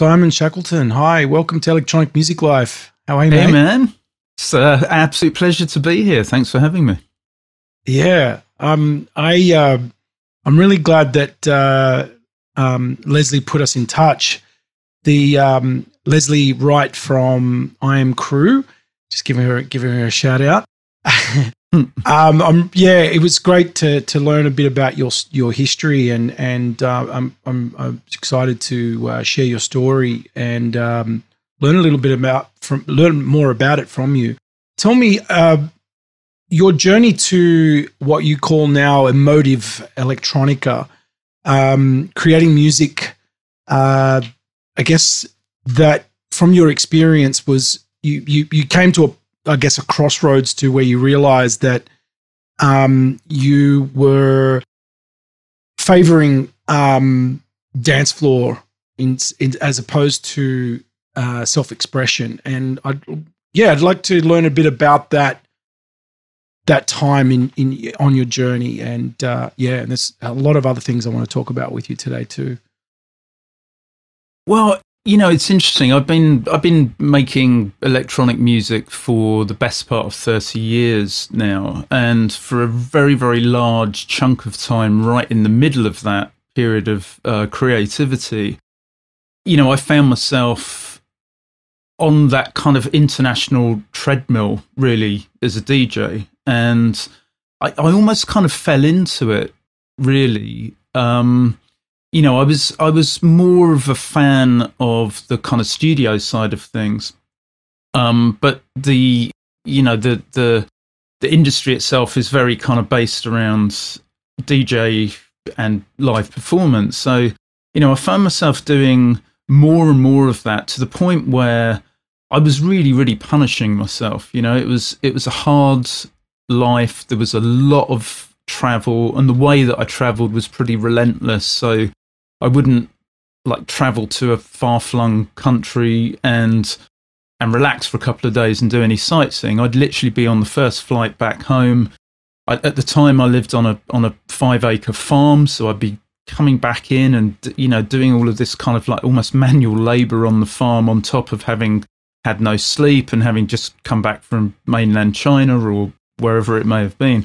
Simon Shackleton. Hi, welcome to Electronic Music Life. How are you, Hey, mate? man. It's an absolute pleasure to be here. Thanks for having me. Yeah, I'm really glad that Leslie put us in touch. The Leslie Wright from I Am Crew, just giving her a shout out. It was great to learn a bit about your history, and I'm excited to share your story and learn more about it from you. Tell me your journey to what you call now Emotive Electronica, creating music. I guess that from your experience was you came to a crossroads to where you realized that you were favoring dance floor as opposed to self-expression. And I'd like to learn a bit about that time on your journey. And and there's a lot of other things I want to talk about with you today too. Well, it's interesting. I've been making electronic music for the best part of 30 years now, and for a very, very large chunk of time, right in the middle of that period of creativity, I found myself on that kind of international treadmill, really, as a DJ, and I almost kind of fell into it, really. I was more of a fan of the kind of studio side of things, but the industry itself is very kind of based around DJ and live performance. So, I found myself doing more and more of that to the point where I was really, really punishing myself. It was a hard life. There was a lot of travel, and the way that I traveled was pretty relentless. So I wouldn't travel to a far-flung country and relax for a couple of days and do any sightseeing. I'd literally be on the first flight back home. At the time, I lived on a 5-acre farm, so I'd be coming back in and doing all of this kind of almost manual labour on the farm, on top of having had no sleep and having just come back from mainland China or wherever it may have been.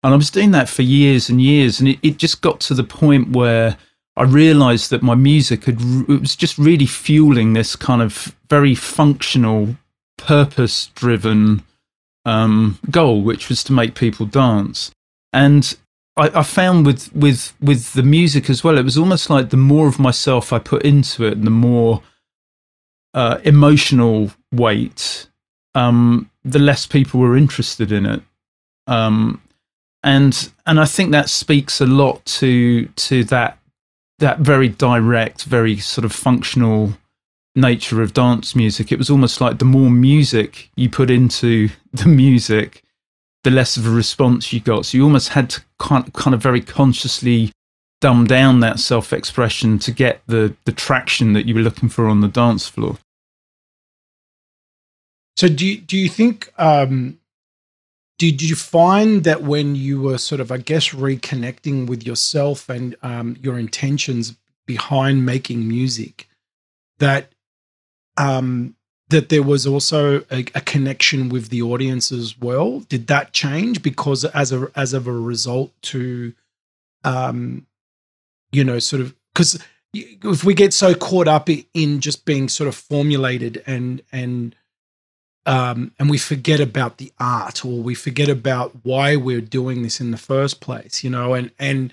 And I was doing that for years and years, and it just got to the point where I realised that my music it was just really fueling this kind of very functional, purpose-driven goal, which was to make people dance. And I found with the music as well, it was almost like the more of myself I put into it, and the more emotional weight, the less people were interested in it. And I think that speaks a lot to that very direct, very sort of functional nature of dance music. It was almost like the more music you put into the music, the less of a response you got. So you almost had to kind of very consciously dumb down that self-expression to get the traction that you were looking for on the dance floor. So do you think, did you find that when you were sort of, reconnecting with yourself and your intentions behind making music, that that there was also a connection with the audience as well? Did that change because as of a result to, sort of, because if we get so caught up in just being sort of formulated and we forget about the art, or we forget about why we're doing this in the first place, and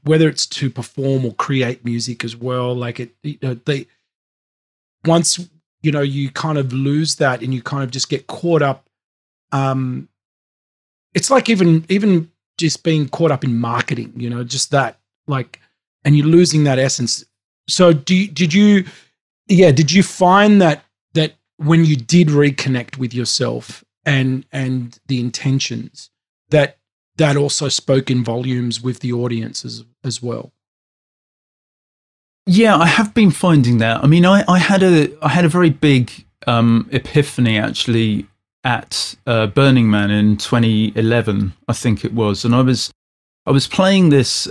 whether it's to perform or create music as well, once you kind of lose that and you kind of just get caught up. It's like even just being caught up in marketing, just that, and you're losing that essence. So did you find that when you did reconnect with yourself and the intentions, that also spoke in volumes with the audience as well? Yeah, I have been finding that. I mean, I had a very big epiphany actually at Burning Man in 2011, I think it was, and I was playing this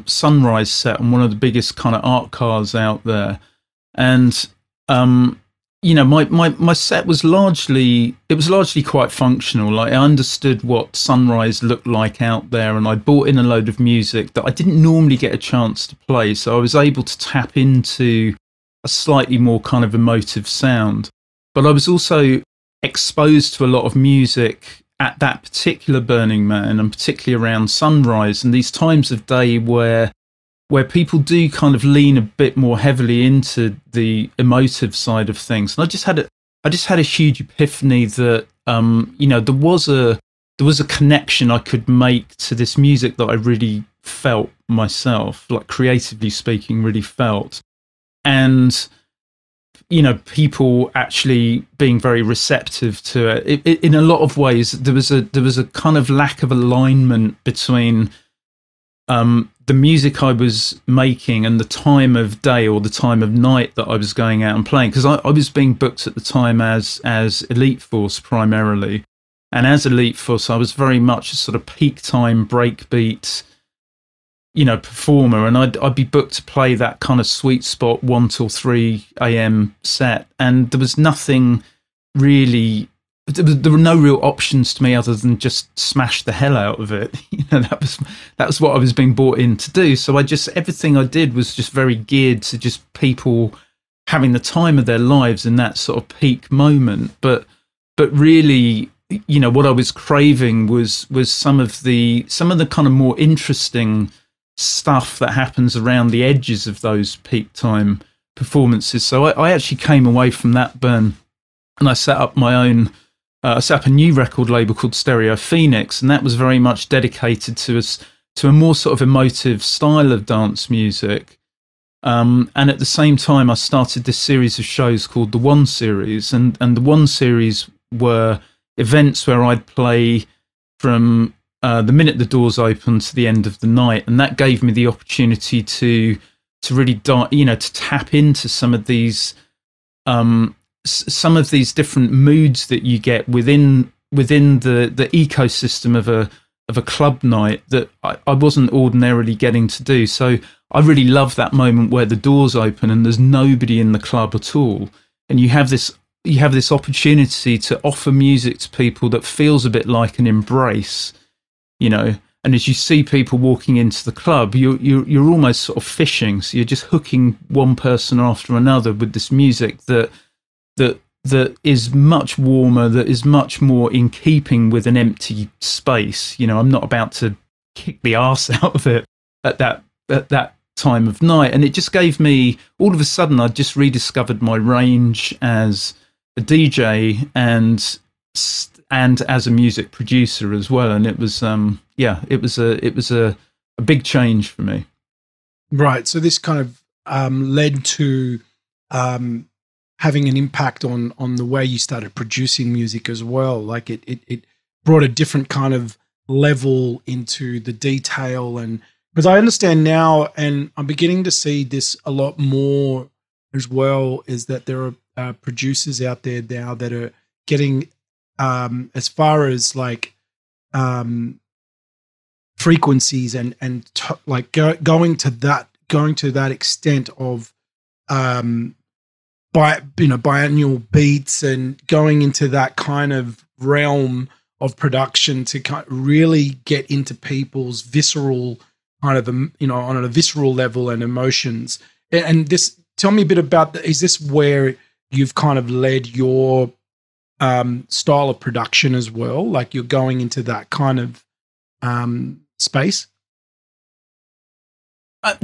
sunrise set on one of the biggest kind of art cars out there, And my set was largely quite functional. Like, I understood what sunrise looked like out there, and I brought in a load of music that I didn't normally get a chance to play. So I was able to tap into a slightly more kind of emotive sound. But I was also exposed to a lot of music at that particular Burning Man, and particularly around sunrise and these times of day where people do kind of lean a bit more heavily into the emotive side of things. And I just had a huge epiphany that there was a connection I could make to this music that I really felt myself, like creatively speaking, really felt. And people actually being very receptive to it. In a lot of ways, there was a kind of lack of alignment between the music I was making and the time of day or the time of night that I was going out and playing, because I was being booked at the time as Elite Force primarily, and as Elite Force I was very much a sort of peak time breakbeat performer, and I'd be booked to play that kind of sweet spot 1 till 3 a.m. set, and there was nothing really. There were no real options to me other than just smash the hell out of it. That was what I was being brought in to do. So everything I did was just very geared to just people having the time of their lives in that sort of peak moment. But really, what I was craving was some of the kind of more interesting stuff that happens around the edges of those peak time performances. So I actually came away from that burn, and I set up my own. I set up a new record label called Stereo Phoenix, and that was very much dedicated to a more sort of emotive style of dance music. And at the same time, I started this series of shows called the One Series, and the One Series were events where I'd play from the minute the doors opened to the end of the night, and that gave me the opportunity to really to tap into some of these different moods that you get within the ecosystem of a club night that I wasn't ordinarily getting to do. So I really love that moment where the doors open and there's nobody in the club at all, and you have this opportunity to offer music to people that feels a bit like an embrace, And as you see people walking into the club, you're almost sort of fishing. So you're just hooking one person after another with this music that is much warmer, that is much more in keeping with an empty space. I'm not about to kick the arse out of it at that time of night. And it just gave me, all of a sudden, I just rediscovered my range as a DJ and as a music producer as well. And it was, it was a big change for me. Right. So this kind of led to having an impact on the way you started producing music as well. Like it brought a different kind of level into the detail, and because I understand now, and I'm beginning to see this a lot more as well, is that there are producers out there now that are getting as far as like frequencies and going to that extent of biannual beats and going into that kind of realm of production to kind of really get into people's visceral kind of, on a visceral level and emotions. And this, tell me a bit about is this where you've kind of led your style of production as well? Like you're going into that kind of space?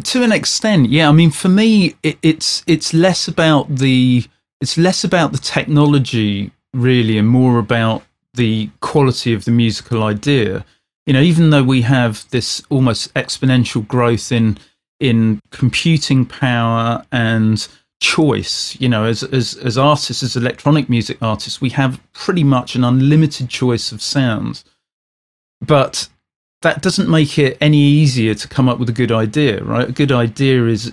To an extent, yeah. I mean, for me, it's less about the technology really, and more about the quality of the musical idea. Even though we have this almost exponential growth in computing power and choice, as artists, as electronic music artists, we have pretty much an unlimited choice of sounds, but that doesn't make it any easier to come up with a good idea, right? A good idea is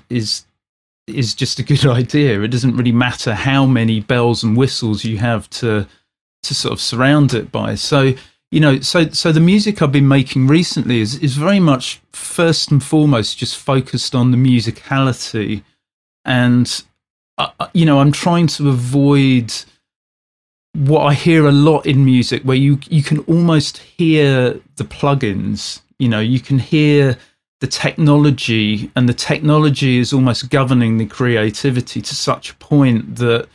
just a good idea. It doesn't really matter how many bells and whistles you have to sort of surround it by. So, so the music I've been making recently is very much first and foremost just focused on the musicality and I'm trying to avoid what I hear a lot in music, where you can almost hear the plugins. You can hear the technology, and the technology is almost governing the creativity to such a point that,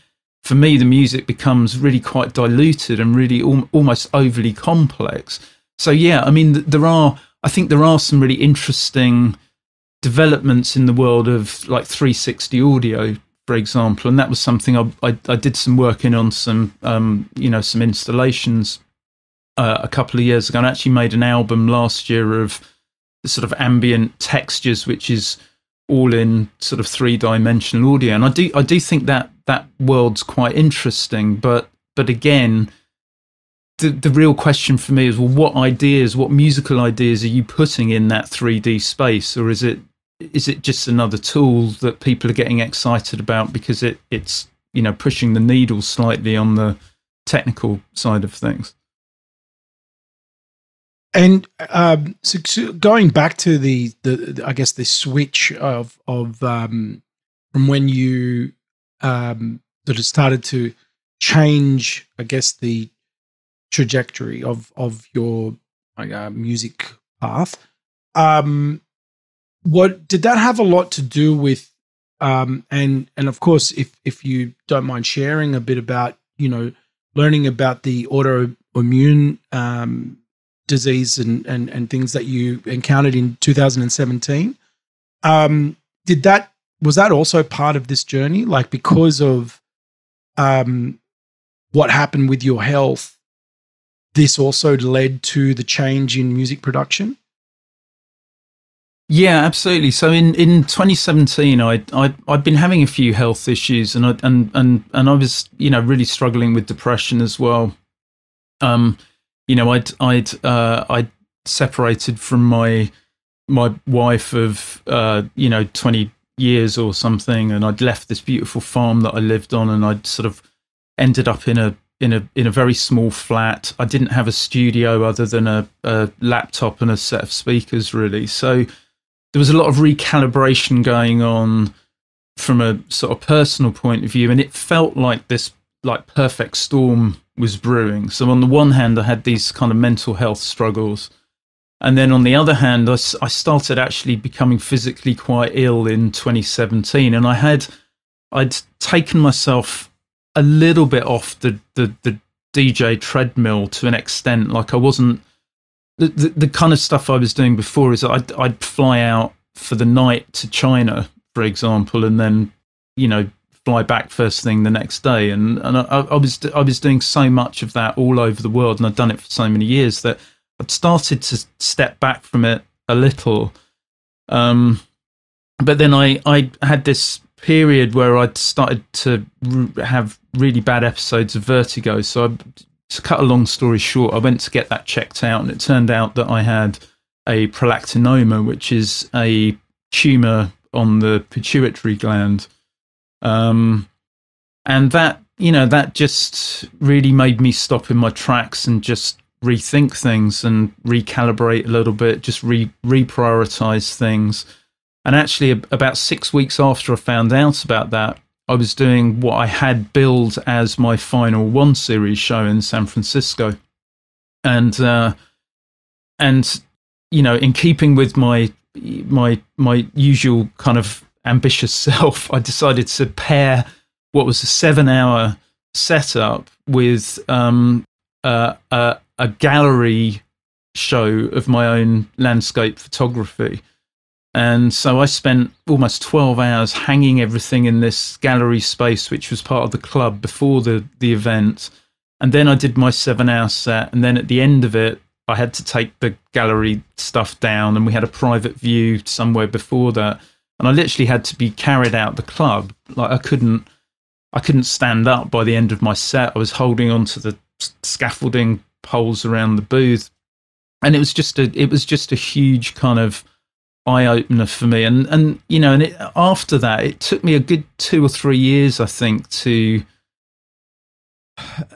for me, the music becomes really quite diluted and really almost overly complex. So yeah, I mean, I think there are some really interesting developments in the world of like 360 audio, for example, and that was something I did some work on some some installations a couple of years ago, and actually made an album last year of the sort of ambient textures, which is all in sort of 3-dimensional audio. And I do think that world's quite interesting, but again, the real question for me is, well, what musical ideas are you putting in that 3D space, or is it just another tool that people are getting excited about because it's pushing the needle slightly on the technical side of things? And so going back to the I guess the switch of from when you sort of started to change, I guess, the trajectory of your music path. What did that have a lot to do with? And of course, if you don't mind sharing a bit about learning about the autoimmune disease and things that you encountered in 2017. Was that also part of this journey? Like, because of what happened with your health, this also led to the change in music production? Yeah, absolutely. So in 2017, I'd been having a few health issues, and I was really struggling with depression as well. I'd separated from my wife of 20 years or something, and I'd left this beautiful farm that I lived on, and I'd sort of ended up in a very small flat. I didn't have a studio other than a laptop and a set of speakers, really. So there was a lot of recalibration going on from a sort of personal point of view, and it felt like this perfect storm was brewing. So on the one hand, I had these kind of mental health struggles, and then on the other hand, I started actually becoming physically quite ill in 2017, and I'd taken myself a little bit off the DJ treadmill to an extent. Like, I wasn't the kind of stuff I was doing before is I'd fly out for the night to China, for example, and then fly back first thing the next day, and I was doing so much of that all over the world, and I'd done it for so many years that I'd started to step back from it a little. But then I had this period where I'd started to have really bad episodes of vertigo. So to cut a long story short, I went to get that checked out, and it turned out that I had a prolactinoma, which is a tumor on the pituitary gland. And that just really made me stop in my tracks and just rethink things and recalibrate a little bit, just reprioritize things. And actually, about 6 weeks after I found out about that, I was doing what I had billed as my final One Series show in San Francisco, and in keeping with my usual kind of ambitious self, I decided to pair what was a 7-hour setup with a gallery show of my own landscape photography. And so I spent almost 12 hours hanging everything in this gallery space, which was part of the club before the event. And then I did my 7-hour set. And then at the end of it, I had to take the gallery stuff down, and we had a private view somewhere before that. And I literally had to be carried out the club. Like, I couldn't stand up by the end of my set. I was holding onto the scaffolding poles around the booth. And it was just a huge kind of eye opener for me, and after that, it took me a good 2 or 3 years, I think, to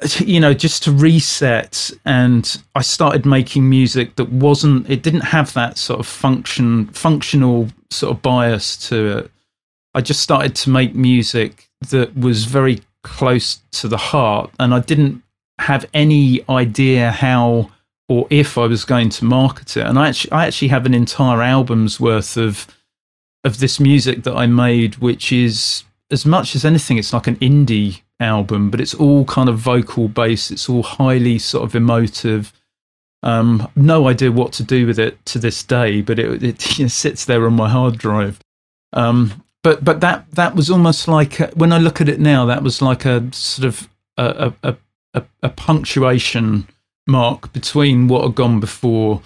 just to reset. And I started making music that it didn't have that sort of functional sort of bias to it. I just started to make music that was very close to the heart, and I didn't have any idea how or if I was going to market it. And I actually have an entire album's worth of this music that I made, which is, as much as anything, it's like an indie album, but it's all kind of vocal based. It's all highly sort of emotive. No idea what to do with it to this day, but it sits there on my hard drive. But that was almost like, when I look at it now, that was like a sort of a punctuation mark between what had gone before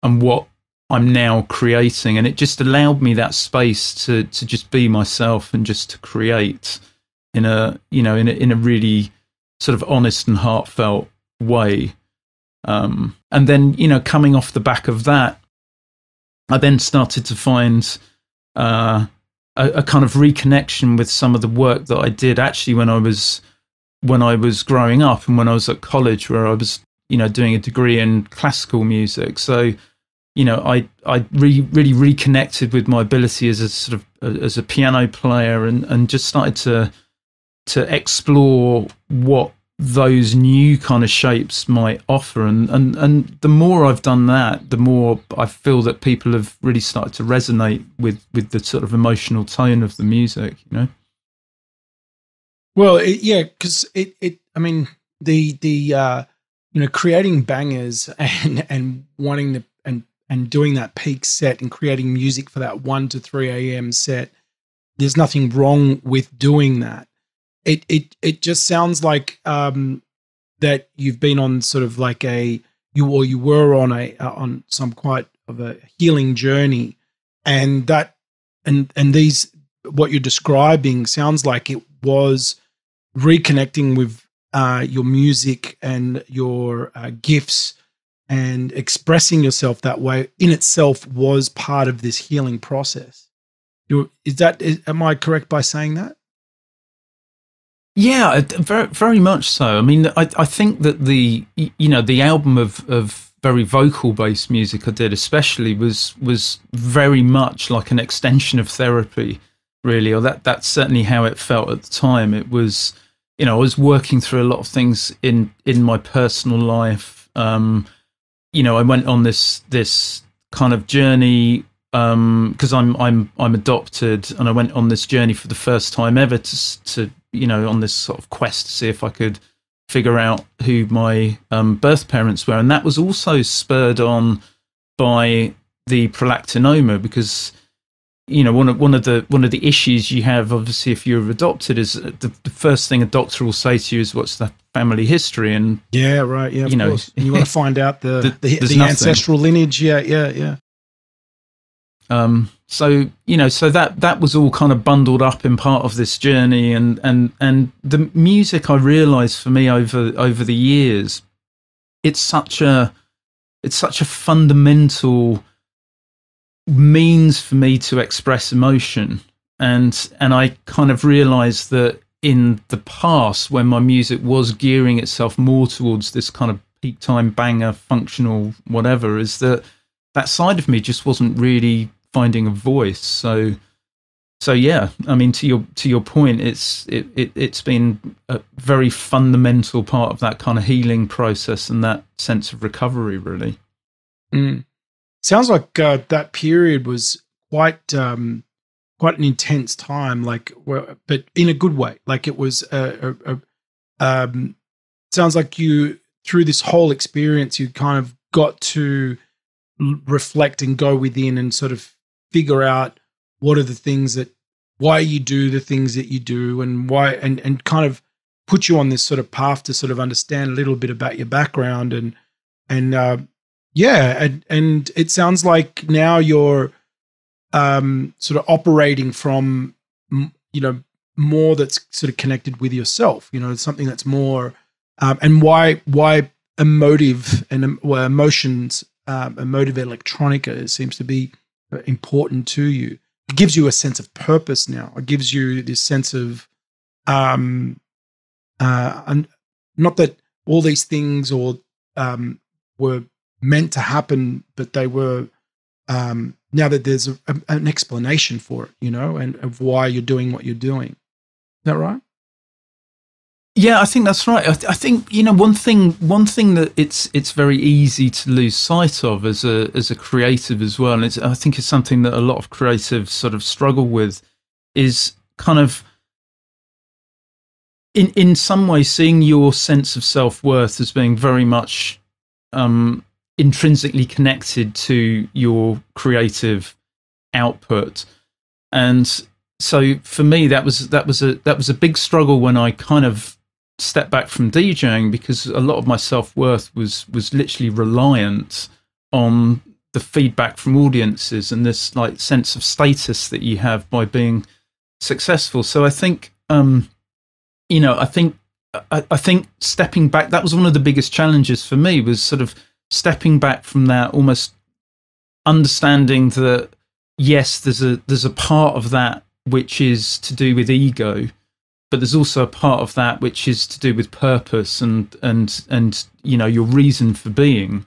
and what I'm now creating, and it just allowed me that space to just be myself and just to create in a really sort of honest and heartfelt way. And then, coming off the back of that, I then started to find a kind of reconnection with some of the work that I did actually when I was growing up and when I was at college, where I was, doing a degree in classical music. So, I really reconnected with my ability as a sort of as a piano player, and just started to explore what those new kind of shapes might offer, and the more I've done that, the more I feel that people have really started to resonate with the sort of emotional tone of the music, Well, because I mean, the creating bangers and wanting to and doing that peak set and creating music for that 1 to 3 a.m. set, there's nothing wrong with doing that. It just sounds like that you've been on sort of like you were on some quite of a healing journey, and these, what you're describing sounds like it was reconnecting with your music and your gifts, and expressing yourself that way in itself was part of this healing process. Am I correct by saying that? Yeah, very, very much so. I mean, I think that the album of very vocal based music I did especially was very much like an extension of therapy, really, or that's certainly how it felt at the time. It was, I was working through a lot of things in my personal life. I went on this kind of journey because I'm adopted, and I went on this journey for the first time ever to on this sort of quest to see if I could figure out who my birth parents were, and that was also spurred on by the prolactinoma, because one of the issues you have, obviously, if you're adopted, is the first thing a doctor will say to you is, "What's the family history?" And yeah, right, yeah, of course. And you want to find out the ancestral lineage. Yeah. So that was all kind of bundled up in part of this journey, and the music, I realized, for me over the years, it's such a fundamental means for me to express emotion, and I kind of realized that in the past, when my music was gearing itself more towards this kind of peak time banger, functional whatever, is that side of me just wasn't really finding a voice. So yeah, I mean, to your point, it's been a very fundamental part of that kind of healing process and that sense of recovery, really. Sounds like that period was quite an intense time, but in a good way. Like, it was sounds like you, through this whole experience, you kind of got to reflect and go within and sort of figure out what are the things why you do the things that you do, and why, and kind of put you on this sort of path to sort of understand a little bit about your background, and it sounds like now you're sort of operating from more that's sort of connected with yourself, something that's more and why emotive and emotions, emotive electronica seems to be important to you. It gives you a sense of purpose now. It gives you this sense of and not that all these things were meant to happen, but they were now that there's an explanation for it, and of why you're doing what you're doing. Is that right? Yeah, I think that's right. I think one thing that it's very easy to lose sight of as a creative as well, and I think it's something that a lot of creatives sort of struggle with, is kind of in some way seeing your sense of self-worth as being very much intrinsically connected to your creative output. And so for me, that was a big struggle when I kind of stepped back from DJing, because a lot of my self-worth was literally reliant on the feedback from audiences and this like sense of status that you have by being successful. So I think I think stepping back, that was one of the biggest challenges for me, was sort of stepping back from that, almost understanding that yes, there's a part of that which is to do with ego, but there's also a part of that which is to do with purpose and your reason for being.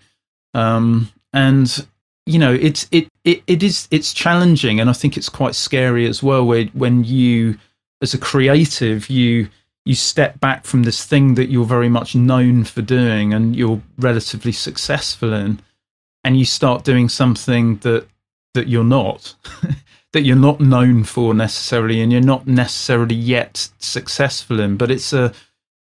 It's challenging, and I think it's quite scary as well, when you, as a creative, you step back from this thing that you're very much known for doing and you're relatively successful in, and you start doing something that you're not, that you're not known for necessarily, and you're not necessarily yet successful in. But it's a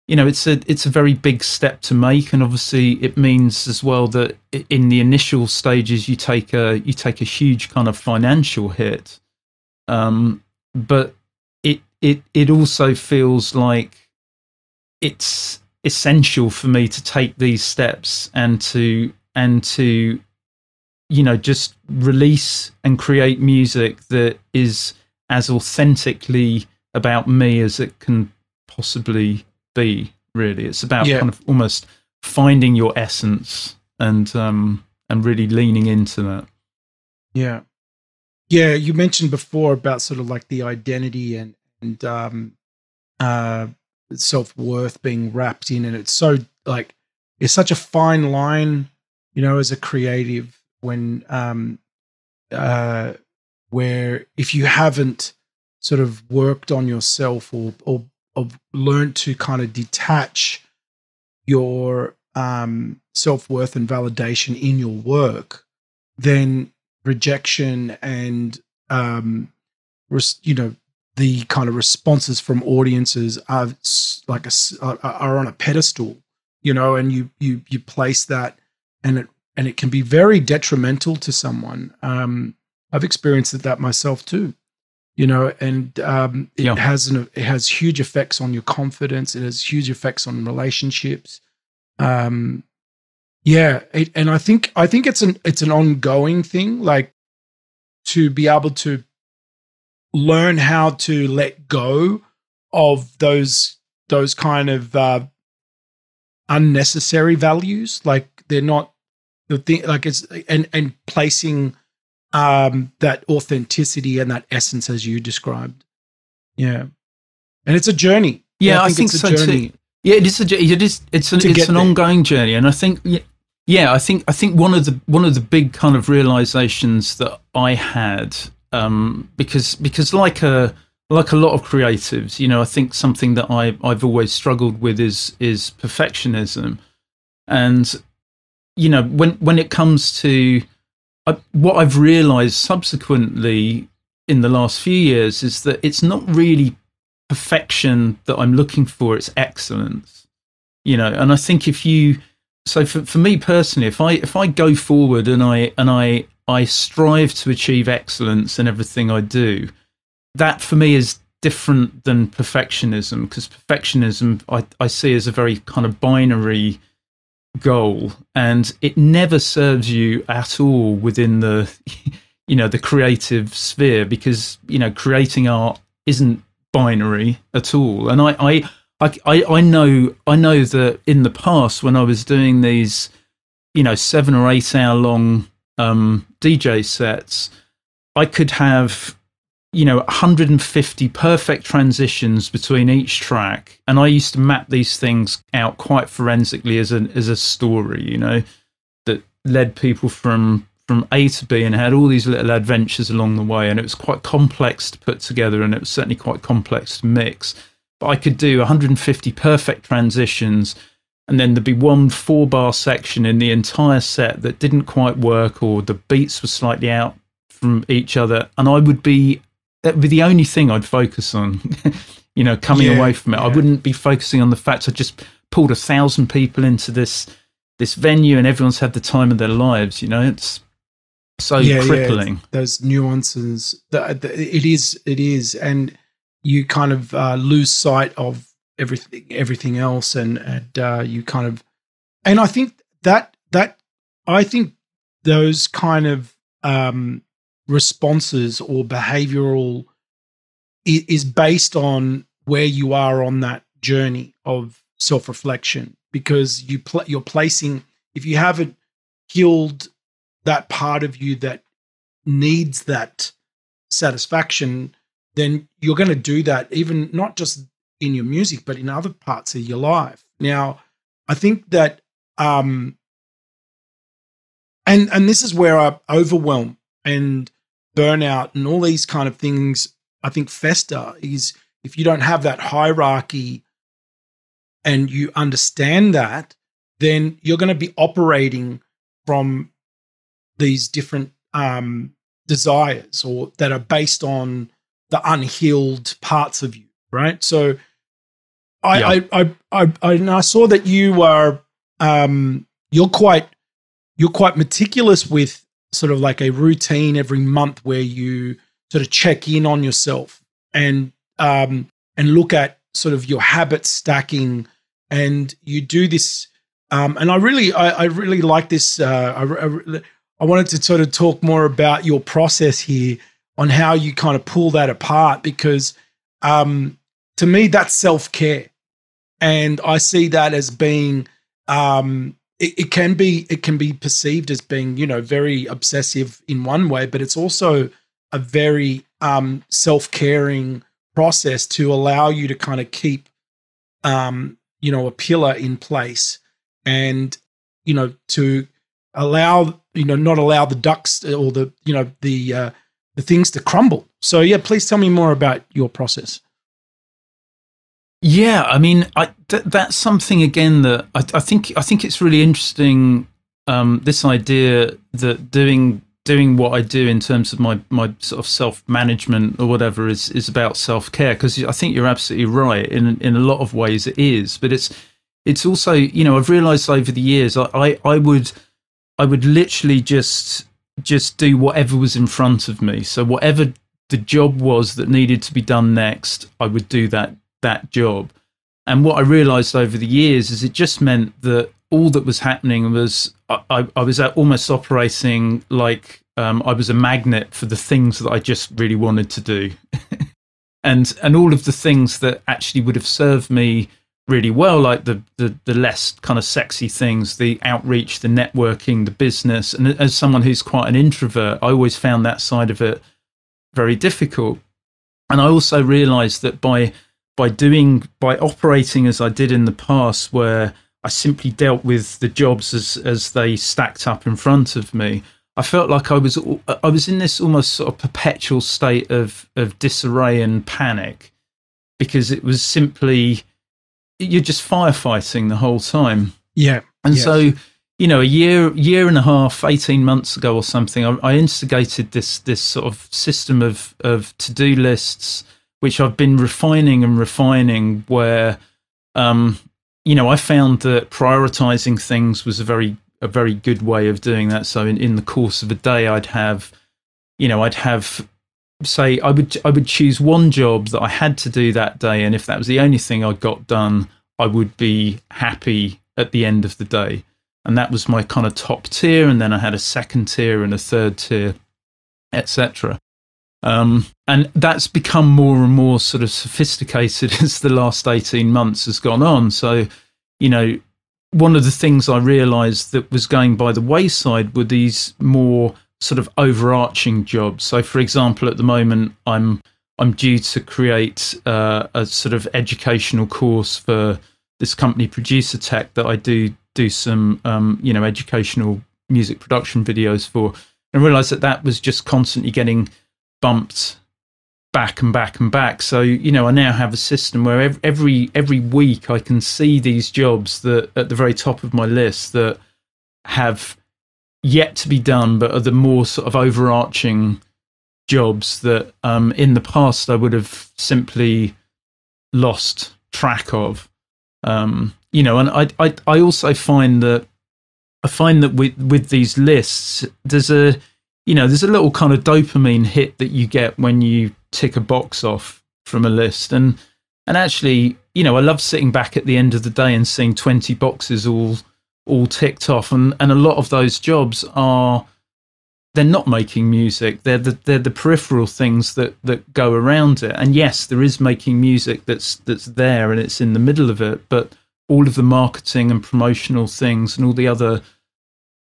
very big step to make, and obviously it means as well that in the initial stages you take a huge kind of financial hit, but it also feels like it's essential for me to take these steps and to just release and create music that is as authentically about me as it can possibly be. Really, it's about kind of almost finding your essence and really leaning into that. Yeah, you mentioned before about sort of like the identity and self-worth being wrapped in, and it's so like, it's such a fine line, as a creative, when where if you haven't sort of worked on yourself or learned to kind of detach your self-worth and validation in your work, then rejection and the kind of responses from audiences are like are on a pedestal, and you place that, and it can be very detrimental to someone. I've experienced that myself too, and it has huge effects on your confidence. It has huge effects on relationships. And I think it's an ongoing thing, like to be able to learn how to let go of those kind of unnecessary values, like they're not the thing, like it's and placing that authenticity and that essence as you described. And it's a journey. I think so too. It's an ongoing journey, and I think I think one of the big kind of realizations that I had, because like a lot of creatives, I think something that I've always struggled with is perfectionism. And when it comes to what I've realized subsequently in the last few years is that it's not really perfection that I'm looking for, it's excellence. And I think for me personally, if I go forward and I strive to achieve excellence in everything I do, that for me is different than perfectionism, because perfectionism I see as a very kind of binary goal, and it never serves you at all within the the creative sphere, because creating art isn't binary at all. And I know that in the past, when I was doing these 7 or 8 hour long DJ sets, I could have 150 perfect transitions between each track, and I used to map these things out quite forensically as a story, that led people from from A to B and had all these little adventures along the way, and it was quite complex to put together, and it was certainly quite complex to mix. But I could do 150 perfect transitions, and then there'd be one 4-bar section in the entire set that didn't quite work, or the beats were slightly out from each other, and that would be the only thing I'd focus on. Coming away from it, I wouldn't be focusing on the fact I just pulled 1,000 people into this venue and everyone's had the time of their lives. It's so crippling. Those nuances, it is, and you kind of lose sight of everything else, and you kind of, and I think that those kind of responses or behavioral is based on where you are on that journey of self-reflection, because you're placing, if you haven't healed that part of you that needs that satisfaction, then you're going to do that, even not just in your music, but in other parts of your life. Now, I think that, and this is where overwhelm and burnout and all these kind of things, I think, fester, is if you don't have that hierarchy and you understand that, then you're going to be operating from these different desires, or that are based on the unhealed parts of you, right? So I saw that you are you're quite meticulous with sort of like a routine every month where you sort of check in on yourself and look at sort of your habit stacking, and you do this. And I really like this. I wanted to sort of talk more about your process here on how you kind of pull that apart, because to me that's self-care, and I see that as being it can be perceived as being, very obsessive in one way, but it's also a very self-caring process to allow you to kind of keep a pillar in place, and to allow not allow the ducks or the things to crumble. So yeah, please tell me more about your process. Yeah, I mean, that's something again that I think it's really interesting. This idea that doing what I do in terms of my sort of self-management or whatever is about self-care, because I think you're absolutely right. In a lot of ways it is, but it's also, I've realized over the years I would literally just do whatever was in front of me. So whatever the job was that needed to be done next, I would do that job. And what I realized over the years is it just meant that all that was happening was I was almost operating like I was a magnet for the things that I just really wanted to do. and all of the things that actually would have served me really well, like the less kind of sexy things, the outreach, the networking, the business. And as someone who's quite an introvert, I always found that side of it very difficult. And I also realized that by operating as I did in the past, where I simply dealt with the jobs as they stacked up in front of me, I felt like I was in this almost sort of perpetual state of disarray and panic, because it was simply, you're just firefighting the whole time. Yeah. And so, a year and a half, 18 months ago or something, I instigated this sort of system of to-do lists, which I've been refining, where, I found that prioritizing things was a very good way of doing that. So in the course of a day, I'd have, say, I would choose one job that I had to do that day, and if that was the only thing I got done, I would be happy at the end of the day. And that was my kind of top tier, and then I had a second tier and a third tier, etc. And that's become more and more sort of sophisticated as the last 18 months has gone on. So, one of the things I realized that was going by the wayside were these more sort of overarching jobs. So, for example, at the moment, I'm due to create a sort of educational course for this company, Producer Tech, that I do some educational music production videos for. and realized that that was just constantly getting bumped back and back and back. So, you know, I now have a system where every week I can see these jobs that at the very top of my list that have yet to be done, but are the more sort of overarching jobs that in the past I would have simply lost track of. You know, and I also find that with these lists, there's a little kind of dopamine hit that you get when you tick a box off from a list, and actually, you know, I love sitting back at the end of the day and seeing 20 boxes all ticked off, and a lot of those jobs they're not making music, they're the peripheral things that go around it. And yes, there is making music that's there and it's in the middle of it, but all of the marketing and promotional things and all the other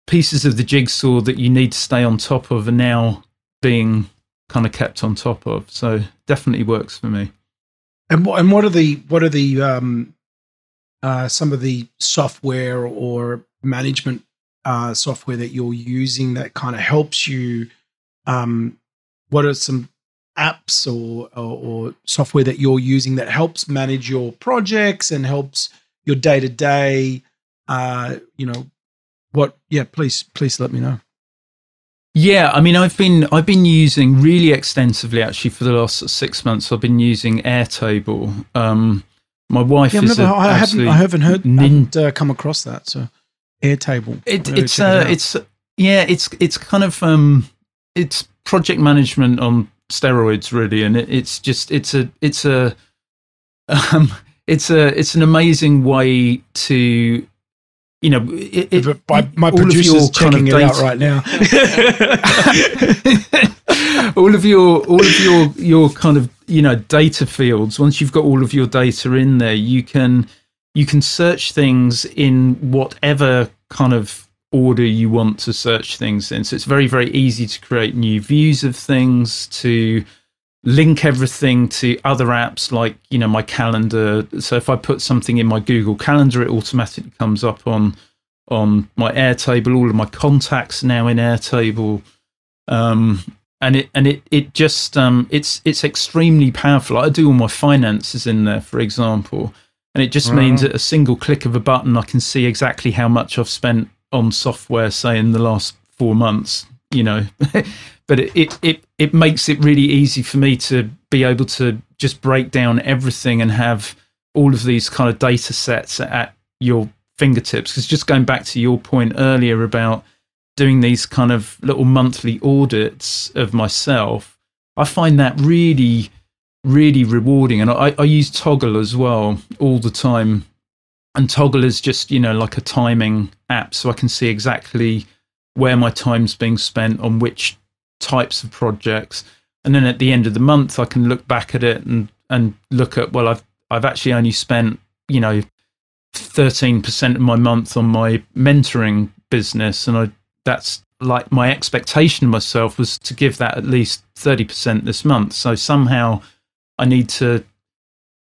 pieces of the jigsaw that you need to stay on top of are now being kind of kept on top of. So definitely works for me. And what are the some of the software or management software that you're using that kind of helps you? What are some apps or software that you're using that helps manage your projects and helps your day to day? You know, what? Yeah, please let me know. Yeah, I mean, I've been using really extensively actually for the last 6 months. I've been using Airtable. My wife is I haven't come across that. So Airtable. It's kind of it's project management on steroids, really, and it's an amazing way to, you know, my producer's checking it out right now. all of your kind of, you know, data fields. Once you've got all of your data in there, you can search things in whatever kind of order you want to search things in. So it's very, very easy to create new views of things, to link everything to other apps like, you know, my calendar. So if I put something in my Google Calendar, it automatically comes up on my Airtable. All of my contacts now in Airtable, and it just it's extremely powerful. I do all my finances in there, for example, and it just means at a single click of a button, I can see exactly how much I've spent on software, say in the last 4 months. You know. But it makes it really easy for me to be able to just break down everything and have all of these kind of data sets at your fingertips. Because just going back to your point earlier about doing these kind of little monthly audits of myself, I find that really, really rewarding. And I use Toggle as well all the time. And Toggle is just, you know, like a timing app, so I can see exactly where my time's being spent on which types of projects, and then at the end of the month I can look back at it and look at, well, I've actually only spent, you know, 13% of my month on my mentoring business, and that's like my expectation of myself was to give that at least 30% this month. So somehow I need to,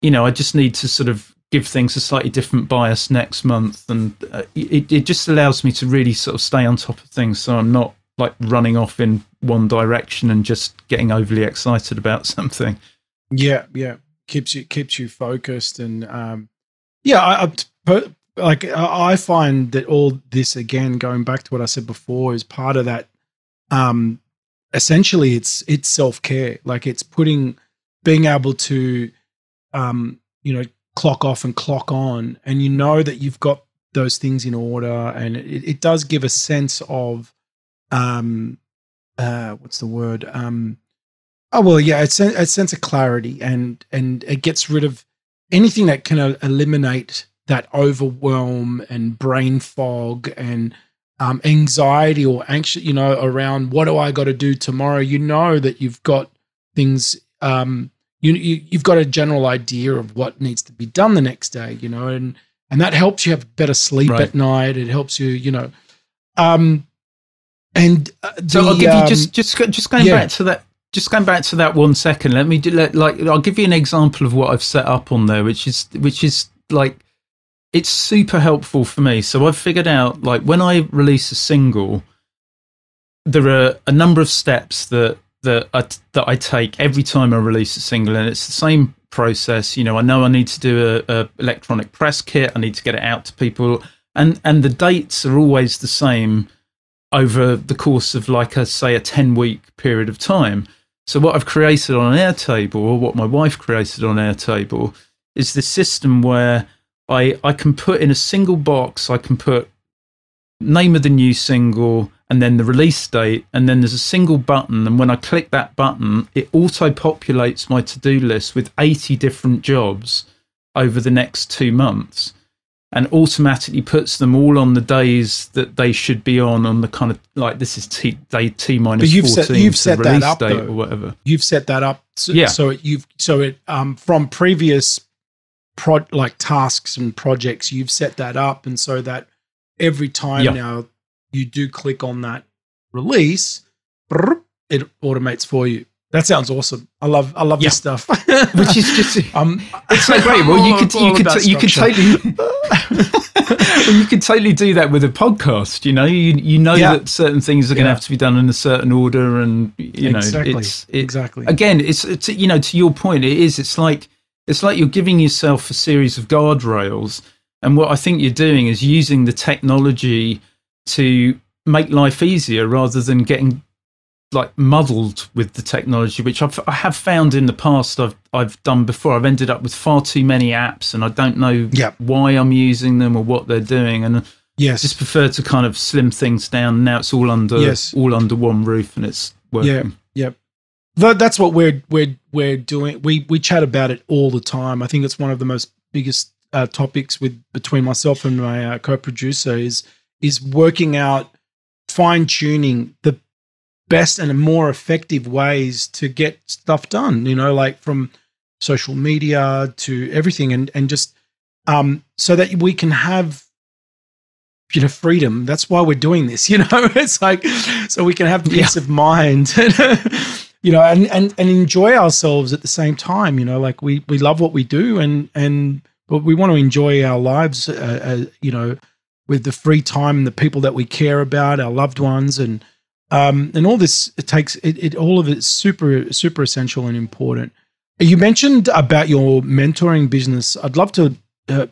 you know, I just need to sort of give things a slightly different bias next month, and it just allows me to really sort of stay on top of things, so I'm not like running off in one direction and just getting overly excited about something. Yeah, keeps you focused, and I find that all this, again, going back to what I said before, is part of that. Essentially, it's self-care. Like it's being able to, you know, clock off and clock on, and you know that you've got those things in order, and it does give a sense of what's the word? It's a sense of clarity, and it gets rid of anything that can eliminate that overwhelm and brain fog and anxiety or anxious, you know, around what do I got to do tomorrow. You know that you've got things, you've got a general idea of what needs to be done the next day, you know, and that helps you have better sleep at night. It helps you, you know. So I'll give you just going back to that. Just going back to that 1 second. I'll give you an example of what I've set up on there, which is like, it's super helpful for me. So I've figured out, like, when I release a single, there are a number of steps that I take every time I release a single, and it's the same process. You know I need to do a electronic press kit. I need to get it out to people, and the dates are always the same over the course of, like I say, a 10-week period of time. So what I've created on Airtable, or what my wife created on Airtable, is this system where I can put in a single box, I can put name of the new single and then the release date, and then there's a single button, and when I click that button, it auto-populates my to-do list with 80 different jobs over the next 2 months, and automatically puts them all on the days that they should be on the kind of, like, this is day T minus 14, you've set that up, date though. Or whatever. You've set that up, from previous tasks and projects, you've set that up, and so that every time now you do click on that release, it automates for you. That sounds awesome. I love this stuff. Which is just it's so great. Well, you could totally well, you could totally do that with a podcast. You know that certain things are going to have to be done in a certain order, and exactly. Again, it's to your point, it's like you're giving yourself a series of guardrails, and what I think you're doing is using the technology to make life easier rather than getting like muddled with the technology, which I have found in the past I've done before. I've ended up with far too many apps, and I don't know why I'm using them or what they're doing, and just prefer to kind of slim things down. Now it's all under one roof, and it's working. That's what we're doing. We chat about it all the time. I think it's one of the biggest topics between myself and my co-producer is working out, fine-tuning the best and more effective ways to get stuff done, like from social media to everything, and just so that we can have freedom. That's why we're doing this. It's like so we can have peace of mind and enjoy ourselves at the same time. Like we love what we do, but we want to enjoy our lives with the free time and the people that we care about, our loved ones, and all this, all of it's super, super essential and important. You mentioned about your mentoring business. I'd love to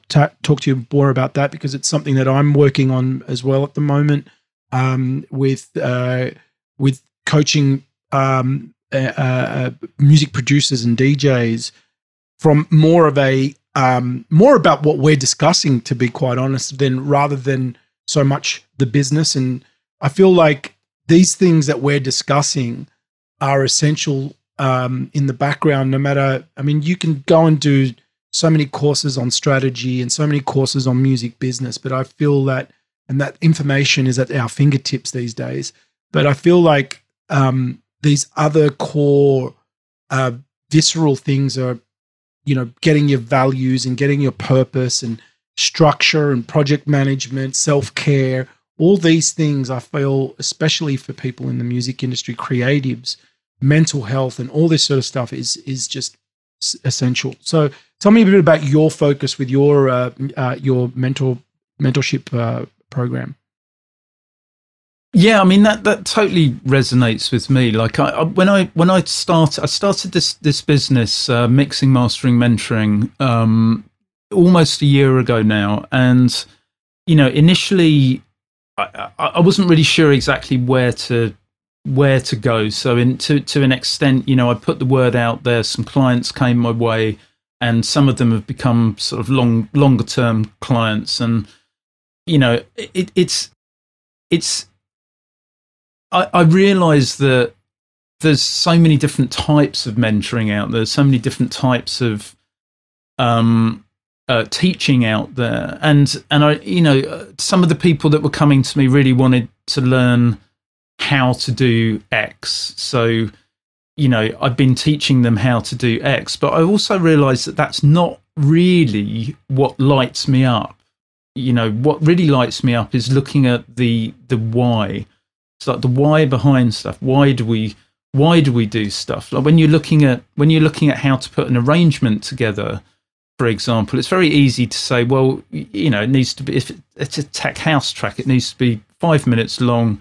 talk to you more about that, because it's something that I'm working on as well at the moment, with coaching music producers and DJs from more about what we're discussing, to be quite honest, rather than so much the business. And I feel like these things that we're discussing are essential in the background, no matter, you can go and do so many courses on strategy and so many courses on music business, but I feel that information is at our fingertips these days. But I feel like these other core visceral things are, getting your values and getting your purpose and structure and project management, self-care, all these things. I feel, especially for people in the music industry, creatives, mental health, and all this sort of stuff is just essential. So tell me a bit about your focus with your mentorship program. Yeah, that totally resonates with me. Like when I started this business, mixing, mastering, mentoring, almost a year ago now, and initially I wasn't really sure exactly where to go. So to an extent, I put the word out there. Some clients came my way, and some of them have become sort of longer term clients. And I realize that there's so many different types of mentoring out there, so many different types of teaching out there, and I some of the people that were coming to me really wanted to learn how to do X. So I've been teaching them how to do X, but I also realized that that's not really what lights me up. What really lights me up is looking at the why. It's like the why behind stuff. Why do we do stuff? Like when you're looking at how to put an arrangement together, for example, it's very easy to say, well, it needs to be, if it's a tech house track, it needs to be 5 minutes long.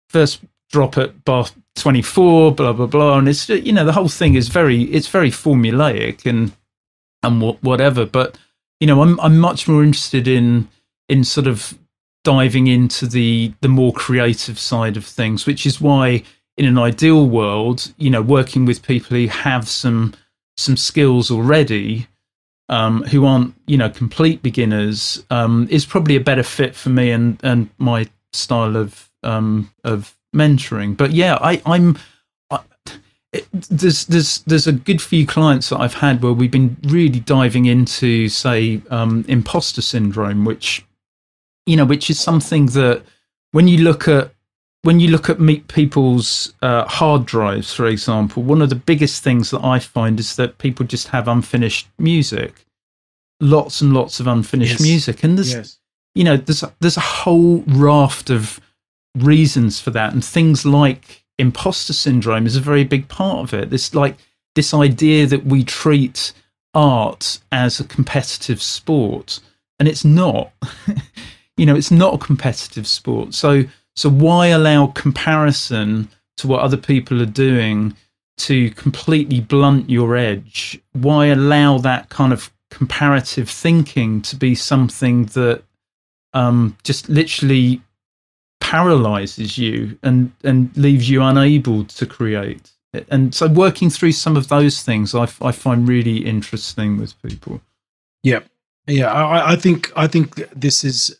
First drop at bar 24, blah blah blah, and it's, you know, the whole thing is very formulaic and whatever. But you know, I'm much more interested in sort of diving into the more creative side of things, which is why in an ideal world, you know, working with people who have some skills already, who aren't, you know, complete beginners, is probably a better fit for me and my style of mentoring. But yeah, there's a good few clients that I've had where we've been really diving into, say, imposter syndrome, which is something that when you look at people's hard drives, for example, one of the biggest things that I find is that people just have unfinished music, lots and lots of unfinished music, and there's you know, there's a whole raft of reasons for that, and things like imposter syndrome is a very big part of it. This idea that we treat art as a competitive sport, and it's not. You know, it's not a competitive sport. So why allow comparison to what other people are doing to completely blunt your edge? Why allow that kind of comparative thinking to be something that just literally paralyzes you and leaves you unable to create? And so working through some of those things I find really interesting with people. I think this is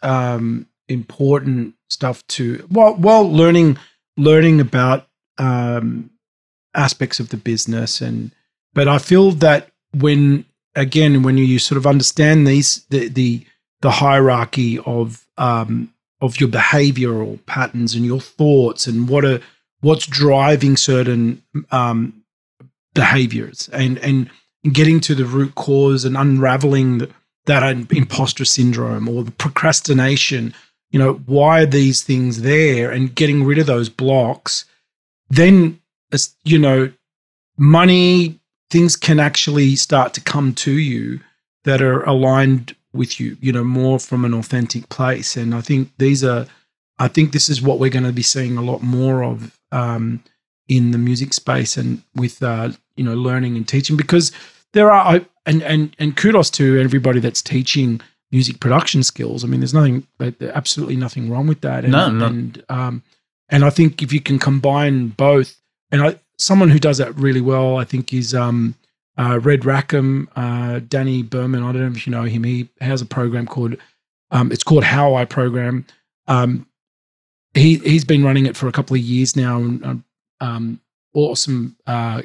important stuff to while learning about aspects of the business, but I feel that when you sort of understand the hierarchy of your behavioral patterns and your thoughts and what's driving certain behaviors and getting to the root cause and unraveling that imposter syndrome or the procrastination, you know, why are these things there, and getting rid of those blocks, then, you know, money, things can actually start to come to you that are aligned with you, you know, more from an authentic place. And I think this is what we're going to be seeing a lot more of in the music space and with, you know, learning and teaching, because there are, and kudos to everybody that's teaching music production skills. I mean, there's absolutely nothing wrong with that. And I think if you can combine both, and someone who does that really well, I think, is Red Rackham, Danny Berman. I don't know if you know him. He has a program called, it's called How I Program. He's been running it for a couple of years now, and awesome.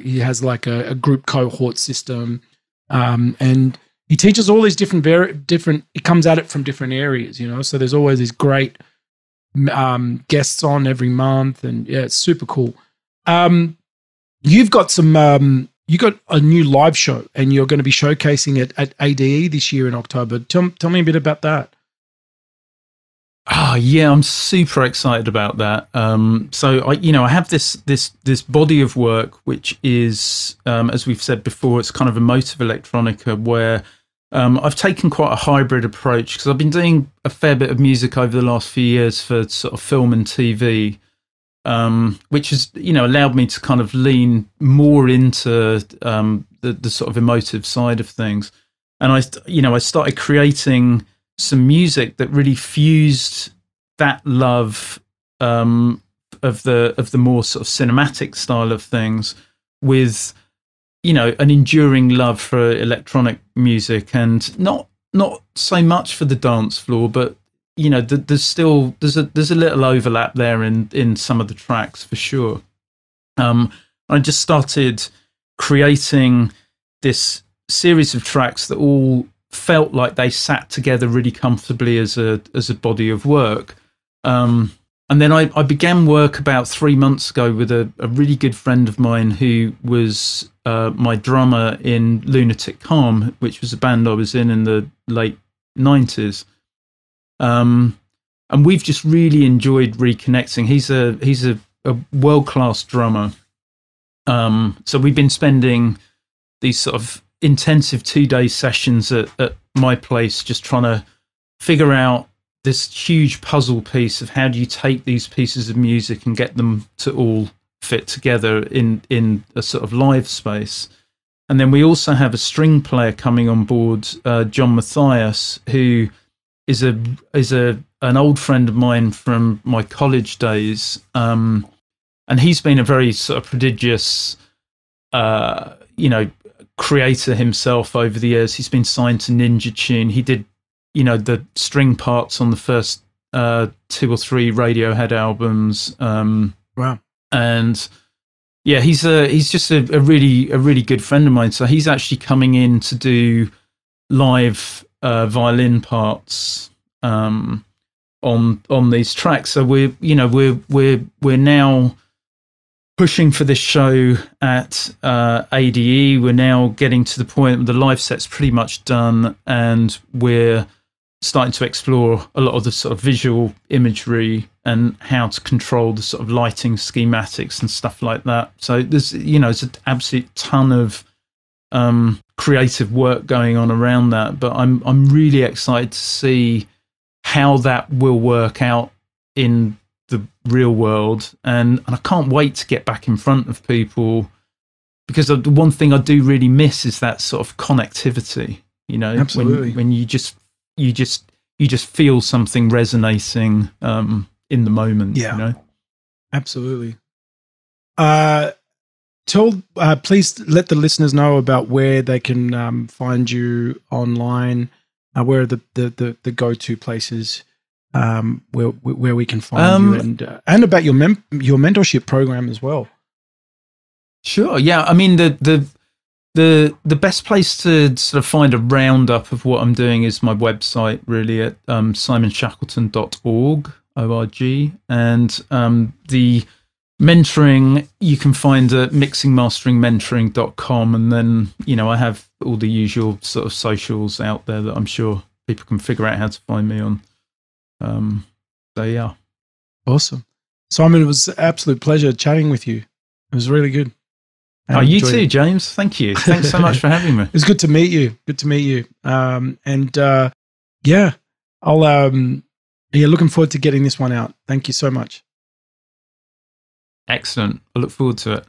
He has like a group cohort system, and he teaches all these different. He comes at it from different areas, you know. So there's always these great guests on every month, and yeah, it's super cool. You've got you got a new live show, and you're going to be showcasing it at ADE this year in October. Tell me a bit about that. Oh yeah, I'm super excited about that. So I have this body of work, which is, as we've said before, it's kind of emotive electronica, where I've taken quite a hybrid approach, because I've been doing a fair bit of music over the last few years for sort of film and TV, which has, you know, allowed me to kind of lean more into the sort of emotive side of things. And I started creating some music that really fused that love of the more sort of cinematic style of things with, you know, an enduring love for electronic music, and not so much for the dance floor, but you know, there's a little overlap there in some of the tracks for sure. I just started creating this series of tracks that all felt like they sat together really comfortably as a body of work. And then I began work about 3 months ago with a really good friend of mine who was my drummer in Lunatic Calm, which was a band I was in the late 90s. And we've just really enjoyed reconnecting. He's a world-class drummer. So we've been spending these sort of intensive 2-day sessions at my place, just trying to figure out this huge puzzle piece of how do you take these pieces of music and get them to all fit together in a sort of live space. And then we also have a string player coming on board, John Matthias, who is an old friend of mine from my college days, and he's been a very sort of prodigious, creator himself over the years. He's been signed to Ninja Tune. He did, the string parts on the first 2 or 3 Radiohead albums. Wow. And yeah, he's just a really good friend of mine. So he's actually coming in to do live violin parts on these tracks. So we're now pushing for this show at ADE. We're now getting to the point where the live set's pretty much done, and we're starting to explore a lot of the sort of visual imagery and how to control the sort of lighting schematics and stuff like that. So there's an absolute ton of creative work going on around that, but I'm really excited to see how that will work out in the real world, and I can't wait to get back in front of people, because the one thing I do really miss is that sort of connectivity. Absolutely. When you just feel something resonating in the moment. Yeah, absolutely. Please let the listeners know about where they can find you online. Where are the go-to places where we can find you, and about your mentorship program as well. Sure. Yeah. I mean, the best place to sort of find a roundup of what I'm doing is my website, really, at simonshackleton.org, O-R-G, and the mentoring you can find at mixingmasteringmentoring.com, and then I have all the usual sort of socials out there that I'm sure people can figure out how to find me on. So yeah. Awesome. Simon, it was an absolute pleasure chatting with you. It was really good. You too, James. Thank you. Thanks so much for having me. It's good to meet you. I'll looking forward to getting this one out. Thank you so much. Excellent. I look forward to it.